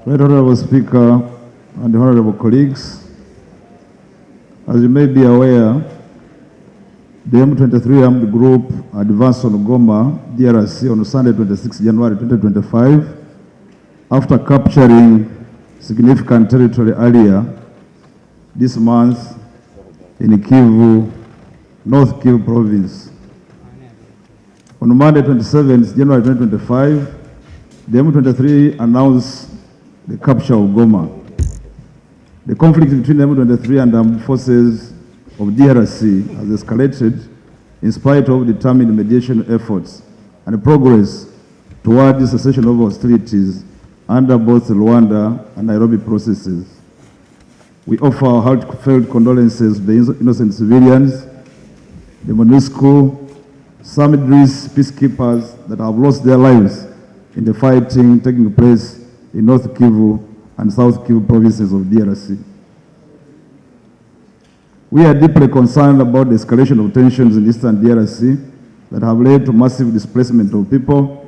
Right Honorable Speaker and honorable colleagues, as you may be aware, the M23 armed group advanced on Goma, DRC on Sunday 26 January 2025 after capturing significant territory earlier this month in Kivu, North Kivu province. On Monday 27 January 2025, the M23 announced the capture of Goma. The conflict between the M23 and armed forces of DRC has escalated in spite of determined mediation efforts and progress toward the cessation of hostilities under both Rwanda and Nairobi processes. We offer our heartfelt condolences to the innocent civilians, the MONUSCO, some DRC peacekeepers that have lost their lives in the fighting taking place in North Kivu and South Kivu provinces of DRC. We are deeply concerned about the escalation of tensions in eastern DRC that have led to massive displacement of people,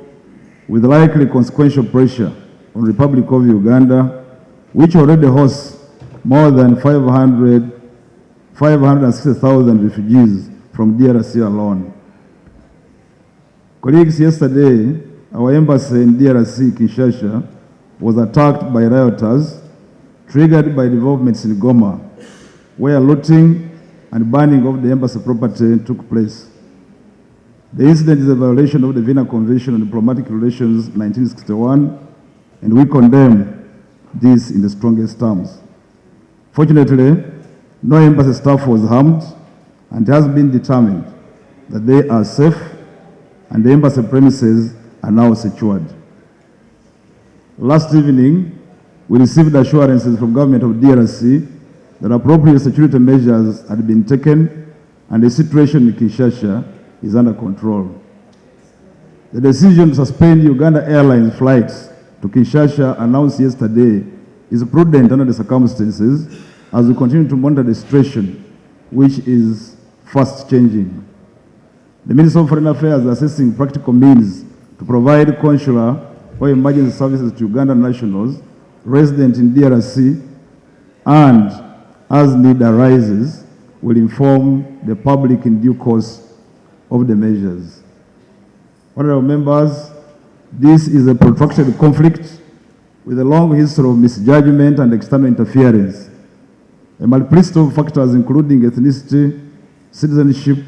with likely consequential pressure on the Republic of Uganda, which already hosts more than 560,000 refugees from DRC alone. Colleagues, yesterday, our embassy in DRC, Kinshasa, was attacked by rioters triggered by developments in Goma, where looting and burning of the embassy property took place. The incident is a violation of the Vienna Convention on Diplomatic Relations 1961, and we condemn this in the strongest terms. Fortunately, no embassy staff was harmed, and it has been determined that they are safe and the embassy premises are now secured. Last evening, we received assurances from government of DRC that appropriate security measures had been taken and the situation in Kinshasa is under control. The decision to suspend Uganda Airlines flights to Kinshasa announced yesterday is prudent under the circumstances as we continue to monitor the situation, which is fast changing. The Minister of Foreign Affairs is assessing practical means to provide consular or emergency services to Ugandan nationals resident in DRC, and as need arises, will inform the public in due course of the measures. Honorable members, this is a protracted conflict with a long history of misjudgment and external interference. A multiplicity of factors including ethnicity, citizenship,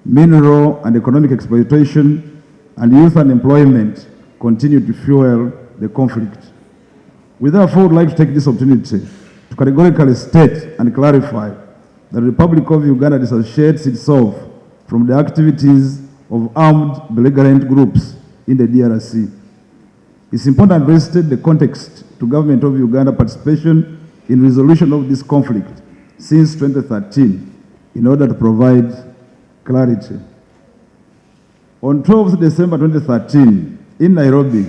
mineral and economic exploitation, and youth unemployment continue to fuel the conflict. We therefore would like to take this opportunity to categorically state and clarify that the Republic of Uganda dissociates itself from the activities of armed belligerent groups in the DRC. It's important to restate the context to government of Uganda participation in resolution of this conflict since 2013 in order to provide clarity. On 12 December 2013, in Nairobi,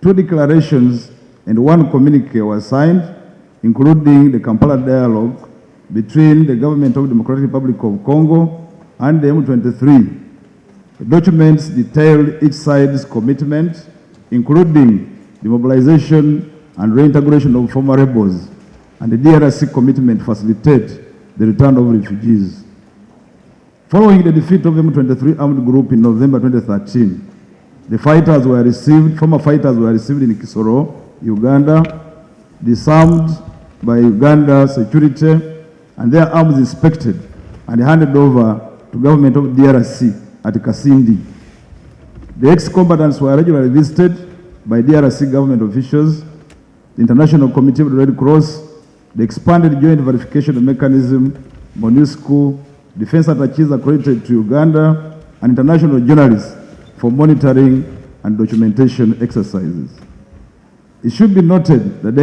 2 declarations and 1 communique were signed, including the Kampala dialogue between the government of the Democratic Republic of Congo and the M23. The documents detailed each side's commitment, including the mobilization and reintegration of former rebels, and the DRC commitment to facilitate the return of refugees. Following the defeat of the M23 armed group in November 2013, the former fighters were received in Kisoro, Uganda, disarmed by Uganda security, and their arms inspected and handed over to government of DRC at Kasindi. The ex-combatants were regularly visited by DRC government officials, the International Committee of the Red Cross, the expanded joint verification mechanism, MONUSCO, defense attaches accredited to Uganda, and international journalists for monitoring and documentation exercises. It should be noted that the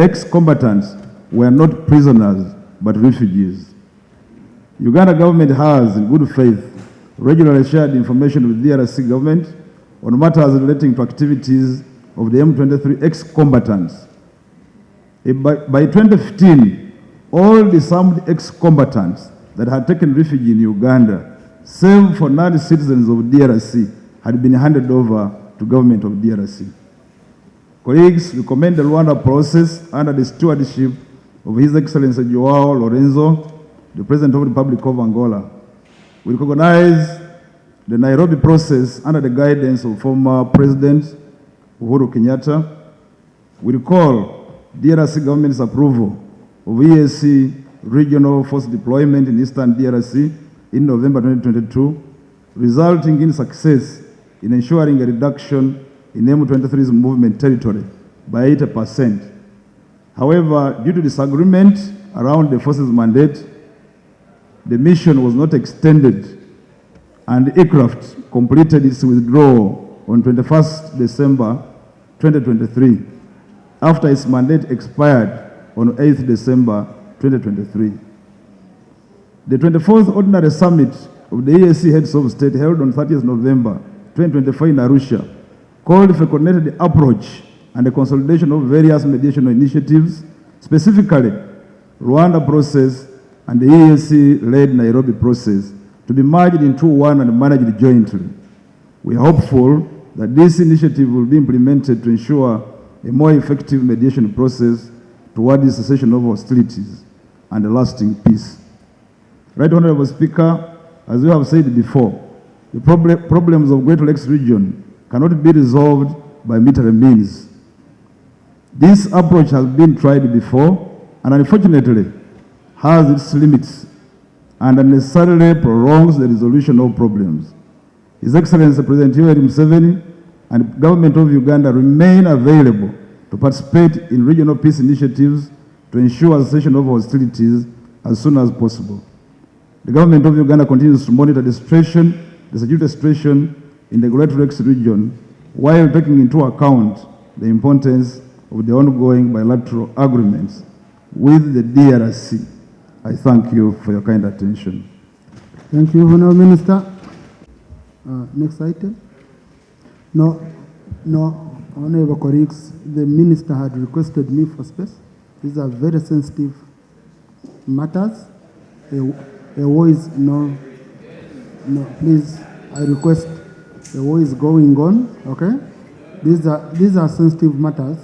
ex-combatants were not prisoners but refugees. Uganda government has, in good faith, regularly shared information with the DRC government on matters relating to activities of the M23 ex-combatants. By 2015, all disarmed ex-combatants that had taken refuge in Uganda, save for non-citizens of DRC, had been handed over to government of DRC. Colleagues, we commend the Rwanda process under the stewardship of His Excellency Joao Lorenzo, the President of the Republic of Angola. We recognize the Nairobi process under the guidance of former President Uhuru Kenyatta. We recall DRC government's approval of EAC regional force deployment in Eastern DRC in November 2022, resulting in success in ensuring a reduction in M23's movement territory by 80%. However, due to disagreement around the force's mandate, the mission was not extended and aircraft completed its withdrawal on 21st December 2023 after its mandate expired on 8th December 2023. The 24th Ordinary Summit of the EAC Heads of State held on 30th November 2024 in Arusha called for a coordinated approach and the consolidation of various mediation initiatives, specifically Rwanda process and the EAC-led Nairobi process, to be merged into one and managed jointly. We are hopeful that this initiative will be implemented to ensure a more effective mediation process toward the cessation of hostilities and a lasting peace. Right Honorable Speaker, as we have said before, the problems of Great Lakes region cannot be resolved by military means. This approach has been tried before and unfortunately has its limits and unnecessarily prolongs the resolution of problems. His Excellency President Yoweri Museveni and the government of Uganda remain available to participate in regional peace initiatives to ensure a cessation of hostilities as soon as possible. The government of Uganda continues to monitor the security situation in the Great Lakes region while taking into account the importance of the ongoing bilateral agreements with the DRC. I thank you for your kind attention. Thank you, Honourable Minister. Next item. No, Honourable colleagues, the Minister had requested me for space. These are very sensitive matters. A voice, no, please, I request the war is going on, okay? These are sensitive matters.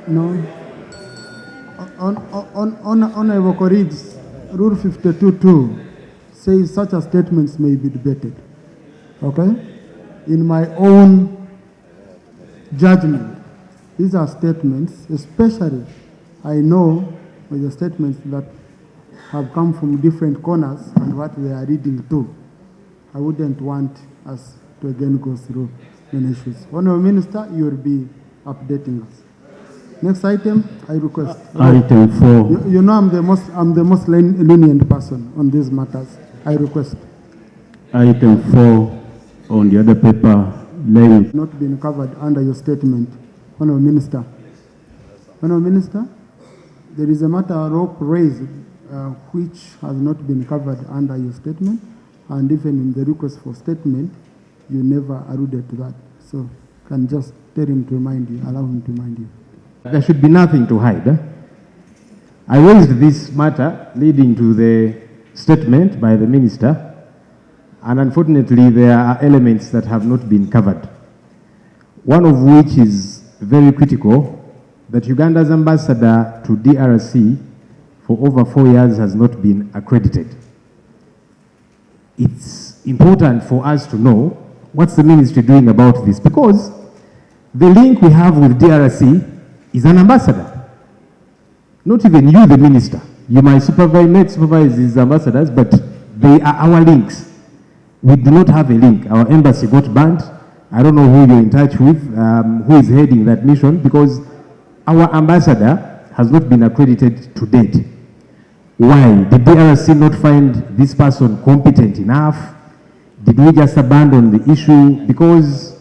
No. Honourable colleagues, Rule 52.2 says such a statements may be debated, okay? In my own judgment, these are statements, especially I know with the statements that have come from different corners and what we are reading too. I wouldn't want us to again go through many issues. Honourable Minister, you will be updating us. Next item, I request. Item 4. You know I'm the most lenient person on these matters. I request. Item 4 on the other paper, length. Not been covered under your statement. Honourable Minister. Honourable Minister, there is a matter of raised which has not been covered under your statement, and even in the request for statement, you never alluded to that. So can just tell him to remind you, allow him to remind you. There should be nothing to hide. I raised this matter leading to the statement by the minister, and unfortunately there are elements that have not been covered. One of which is very critical, that Uganda's ambassador to DRC for over 4 years has not been accredited. It's important for us to know what's the ministry doing about this, because the link we have with DRC is an ambassador. Not even you, the minister. You might supervise these ambassadors, but they are our links. We do not have a link. Our embassy got banned. I don't know who you're in touch with, who is heading that mission, because our ambassador has not been accredited to date. Why? Did DRC not find this person competent enough? Did we just abandon the issue? Because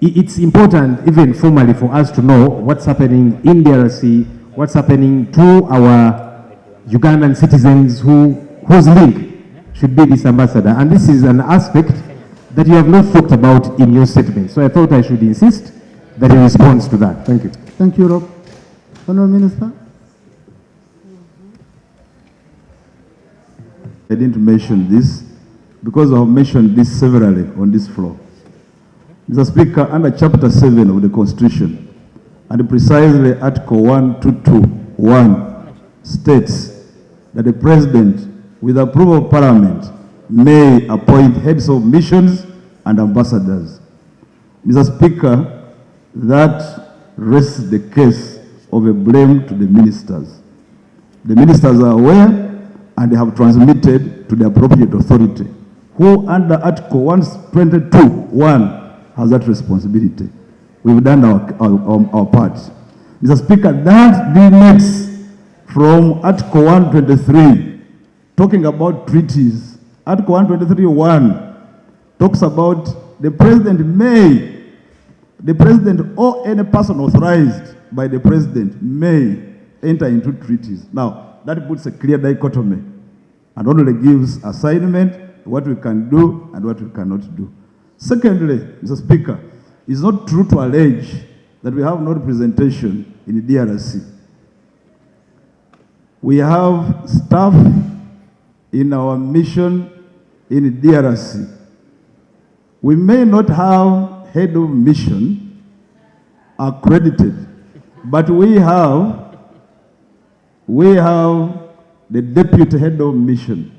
it's important, even formally, for us to know what's happening in DRC, what's happening to our Ugandan citizens whose link should be this ambassador. And this is an aspect that you have not talked about in your statement. So I thought I should insist that he responds to that. Thank you. Thank you, Rob. Honourable Minister. I didn't mention this because I have mentioned this severally on this floor. Mr. Speaker, under Chapter 7 of the Constitution, and precisely Article 122(1) states that the President, with approval of Parliament, may appoint heads of missions and ambassadors. Mr. Speaker, that rests the case of a blame to the ministers. The ministers are aware and they have transmitted to the appropriate authority, who under Article 122(1) has that responsibility. We've done our part. Mr. Speaker, that deviates from Article 123, talking about treaties. Article 123(1) talks about the President or any person authorized by the President may enter into treaties. Now, that puts a clear dichotomy and only gives assignment to what we can do and what we cannot do. Secondly, Mr. Speaker, it's not true to allege that we have no representation in the DRC. We have staff in our mission in the DRC. We may not have head of mission accredited, but we have the deputy head of mission,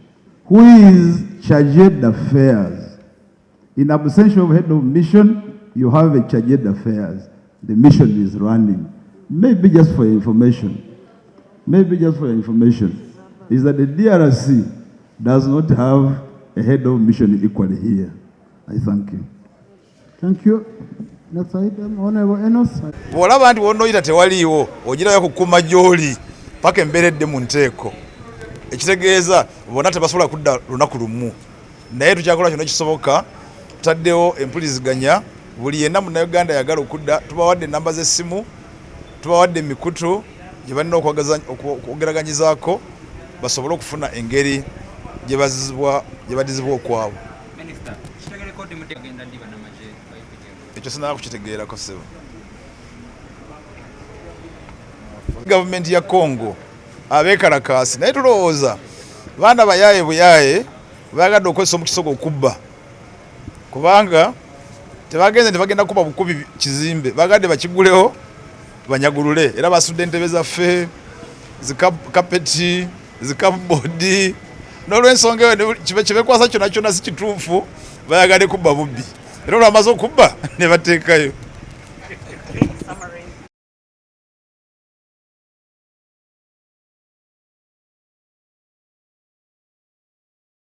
who is chargé d'affaires. In absence of head of mission, you have a chargé d'affaires. The mission is running. Maybe just for your information, is that the DRC does not have a head of mission equally here. I thank you. Thank you. Next item, Honorable Enos. Bw'olaba nti wonooyita tewaliiwo ogirayo kukuma gy'oli paka embeeredde mu nteeko. Ekitegeeza bonna tebasobola kudda lunaku lumu. Naye tukyakola kyonna kisoboka, tutaddewo empuliziganya, buli yenna munnayuganda ayagala okudda, tubawadde ennamba z'essimu, tubawadde emikutu gye balina okwogeraganyizaako basobole okufuna engeri gye badizibwa okwabo. Ekyo sinaba kukitegeerako ssebo. Gavumenti ya Congo abeekalakaasi naye tulowooza baana bayaaye buyaaye baagadde okukozesa omukisa okubba, kubanga tebagenze tebagenda kuba bukubi kizimbe, bagadde bakigulewo banyagulule, era basudde entebe zaffe, zikapeti, zikapboodi, n'olw'ensonga eyo kibekwasa kyonna kyonna si kituufu, bayagadde kubba bubbi, era olwamaze okubba ne bateekayo.